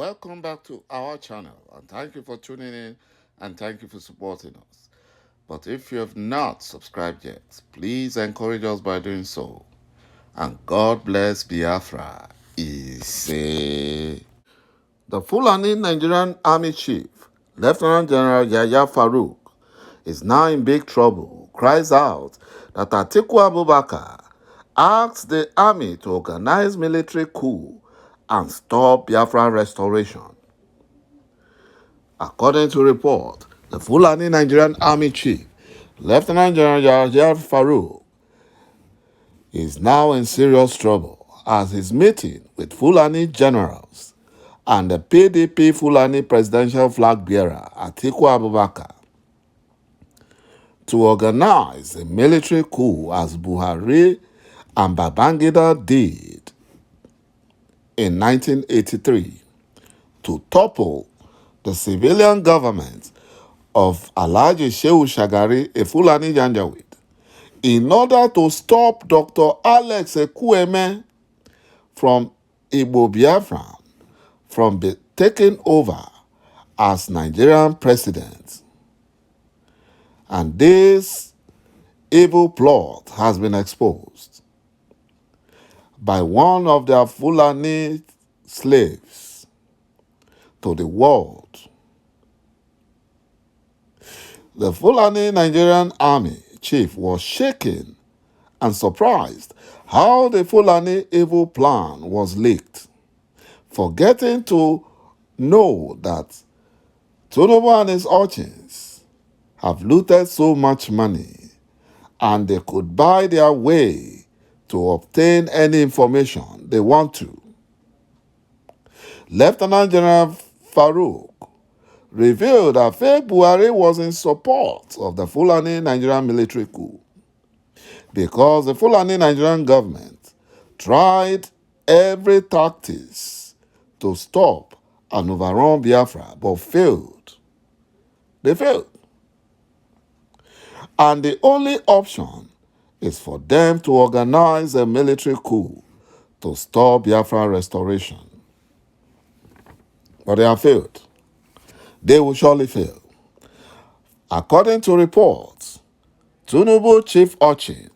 Welcome back to our channel, and thank you for tuning in and thank you for supporting us. But if you have not subscribed yet, please encourage us by doing so. And God bless Biafra. Ise. The Fulani Nigerian Army Chief, Lieutenant General Yahya Farouk, is now in big trouble, cries out that ATIKU asked the army to organize military coup and stop Biafra restoration. According to report, the Fulani Nigerian Army Chief, Lieutenant General Yahya Farouk, is now in serious trouble as he's meeting with Fulani generals and the PDP Fulani presidential flag bearer, ATIKU to organize a military coup as BUHARI and Babangida did in 1983 to topple the civilian government of Ɂ YIKIITŁɁ a Fulani Janjaweed, in order to stop Dr. Alex Ekwueme from Igbo Biafra from taking over as Nigerian president. And this evil plot has been exposed by one of their Fulani slaves to the world. The Fulani Nigerian Army Chief was shaken and surprised how the Fulani evil plan was leaked, forgetting to know that Tinubu and his urchins have looted so much money and they could buy their way to obtain any information they want to. Lieutenant General Farouk revealed that fake Buhari was in support of the Fulani Nigerian military coup because the Fulani Nigerian government tried every tactics to stop and overrun Biafra but failed. They failed. And the only option is for them to organize a military coup to stop Biafra restoration. But they have failed. They will surely fail. According to reports, Tinubu chief urchin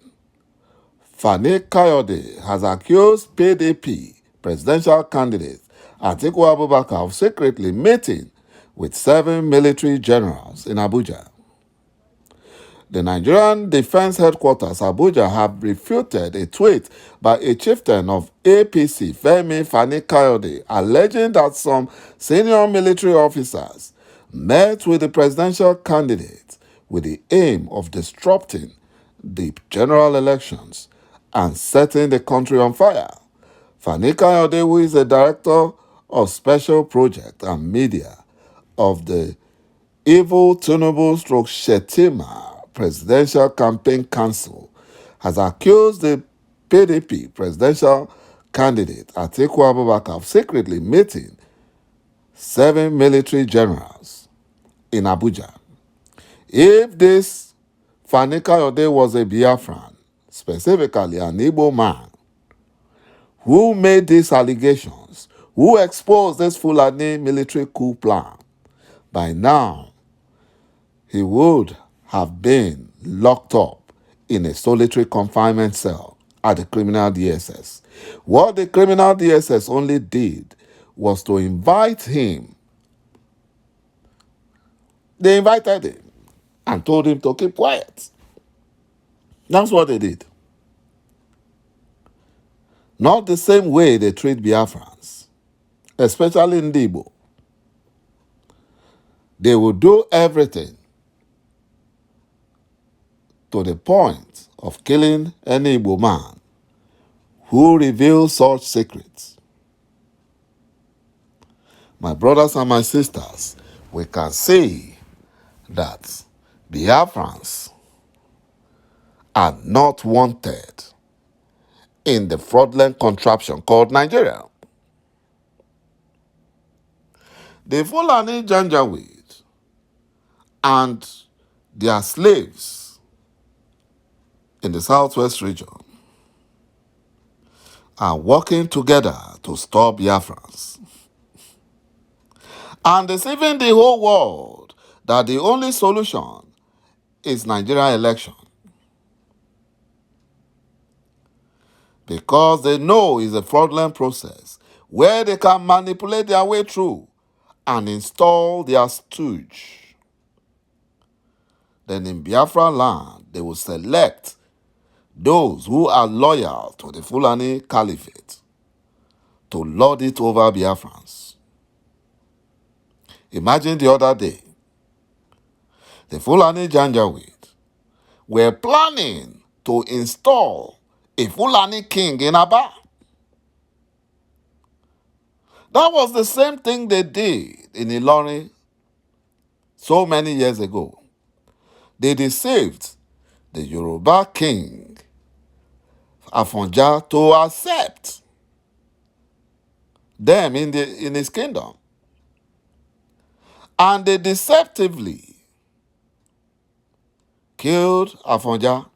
ญี카요데 has accused PDP presidential candidate ATIKU of secretly meeting with 7 military generals in Abuja. The Nigerian Defense Headquarters, Abuja, have refuted a tweet by a chieftain of APC, Femi ญี카요데, alleging that some senior military officers met with the presidential candidate with the aim of disrupting the general elections and setting the country on fire. ญี카요데, who is the director of special project and media of the evil Tinubu/Shettima Presidential Campaign Council, has accused the PDP presidential candidate ATIKU of secretly meeting 7 military generals in Abuja. If this ญี카요데 was a Biafran, specifically an Igbo man, who made these allegations, who exposed this Fulani military coup plan, by now he would have been locked up in a solitary confinement cell at the criminal DSS. What the criminal DSS only did was to invite him. They invited him and told him to keep quiet. That's what they did. Not the same way they treat Biafrans, especially in Igbo. They will do everything to the point of killing any Igbo man who reveals such secrets. My brothers and my sisters, we can see that Biafrans are not wanted in the fraudulent contraption called Nigeria. The Fulani Janjaweed and their slaves in the southwest region are working together to stop Biafrans. and deceiving the whole world that the only solution is Nigerian election. Because they know it's a fraudulent process where they can manipulate their way through and install their stooge. Then in Biafra land, they will select those who are loyal to the Fulani Caliphate to lord it over Biafrans. Imagine the other day, the Fulani Janjaweed were planning to install a Fulani king in Aba. That was the same thing they did in Ilorin so many years ago. They deceived the Yoruba king, Afonja, to accept them in his kingdom. And they deceptively killed Afonja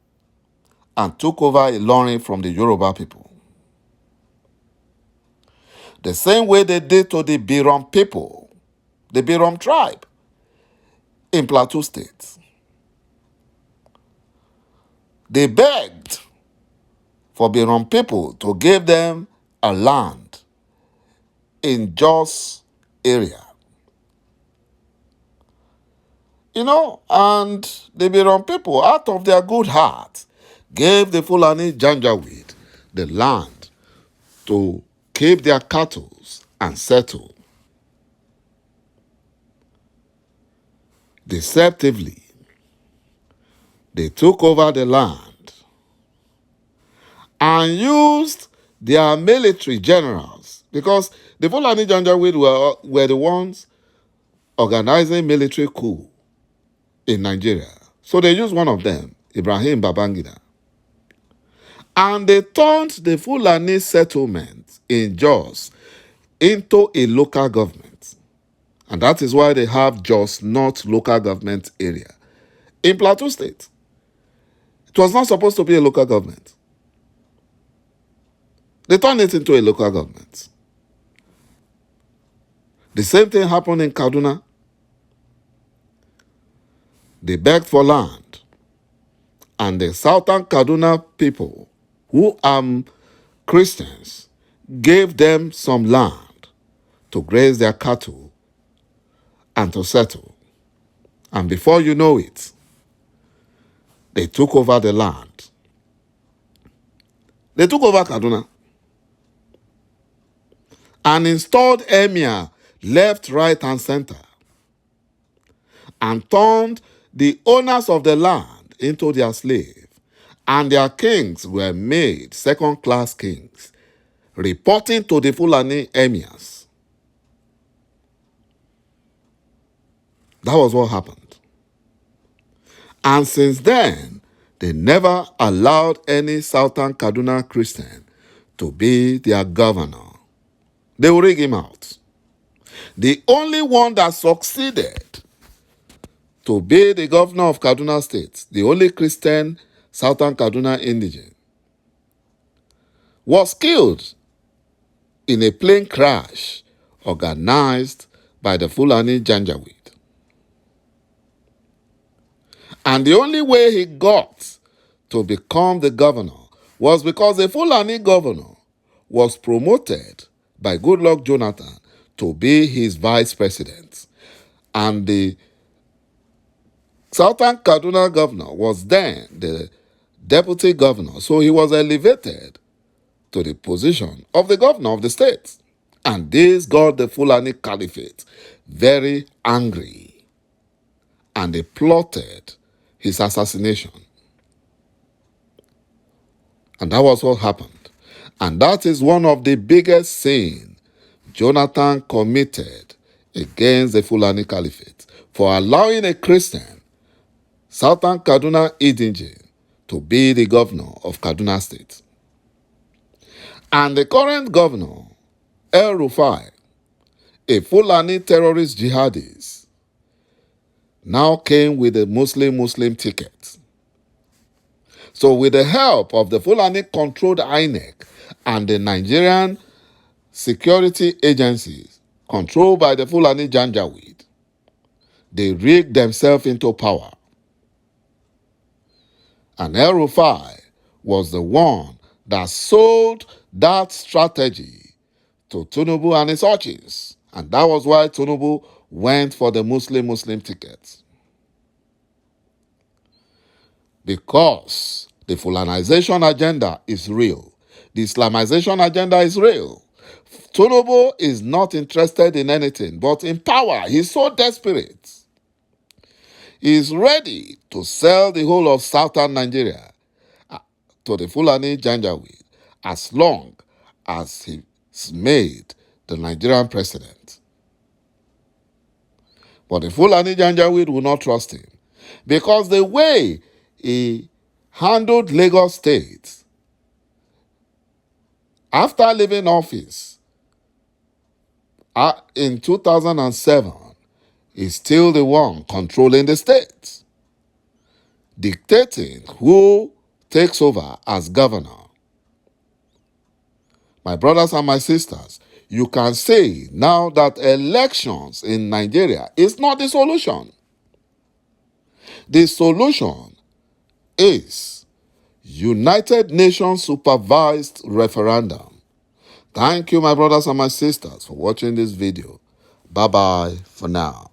and took over Ilorin from the Yoruba people. The same way they did to the Birom people, the Birom tribe in Plateau State. They begged for Birom people to give them a land in Jos area. And the Birom people, out of their good heart, gave the Fulani Janjaweed the land to keep their cattle and settle. Deceptively, they took over the land and used their military generals, because the Fulani Janjaweed were the ones organizing military coup in Nigeria. So they used one of them, Ibrahim Babangida. And they turned the Fulani settlement in Jos into a local government. And that is why they have Jos North local government area in Plateau State. It was not supposed to be a local government. They turned it into a local government. The same thing happened in Kaduna. They begged for land. And the southern Kaduna people, who are Christians, gave them some land to graze their cattle and to settle. And before you know it, they took over the land. They took over Kaduna and installed emir left, right, and center, and turned the owners of the land into their slave, and their kings were made second-class kings, reporting to the Fulani emirs. That was what happened. And since then, they never allowed any Southern Kaduna Christian to be their governor. They will rig him out. The only one that succeeded to be the governor of Kaduna State, the only Christian Southern Kaduna indigene, was killed in a plane crash organized by the Fulani Janjaweed. And the only way he got to become the governor was because the Fulani governor was promoted by Goodluck Jonathan to be his vice president. And the Southern Kaduna governor was then the deputy governor. So he was elevated to the position of the governor of the state. And this got the Fulani Caliphate very angry. And they plotted his assassination. And that was what happened. And that is one of the biggest sins Jonathan committed against the Fulani Caliphate, for allowing a Christian Southern Kaduna indigene to be the governor of Kaduna State. And the current governor, El-Rufai, a Fulani terrorist jihadist, now came with a Muslim ticket. So with the help of the Fulani-controlled INEC and the Nigerian security agencies controlled by the Fulani Janjaweed, they rigged themselves into power. And El-Rufai was the one that sold that strategy to Tinubu and his urchins. And that was why Tinubu went for the Muslim ticket. Because the Fulanization agenda is real. The Islamization agenda is real. Tinubu is not interested in anything but in power. He's so desperate. He's ready to sell the whole of southern Nigeria to the Fulani Janjaweed as long as he's made the Nigerian president. But the Fulani Janjaweed will not trust him because the way he handled Lagos State after leaving office in 2007 is still the one controlling the state, dictating who takes over as governor. My brothers and my sisters, you can say now that elections in Nigeria is not the solution. The solution is United Nations supervised referendum. Thank you, my brothers and my sisters, for watching this video. Bye-bye for now.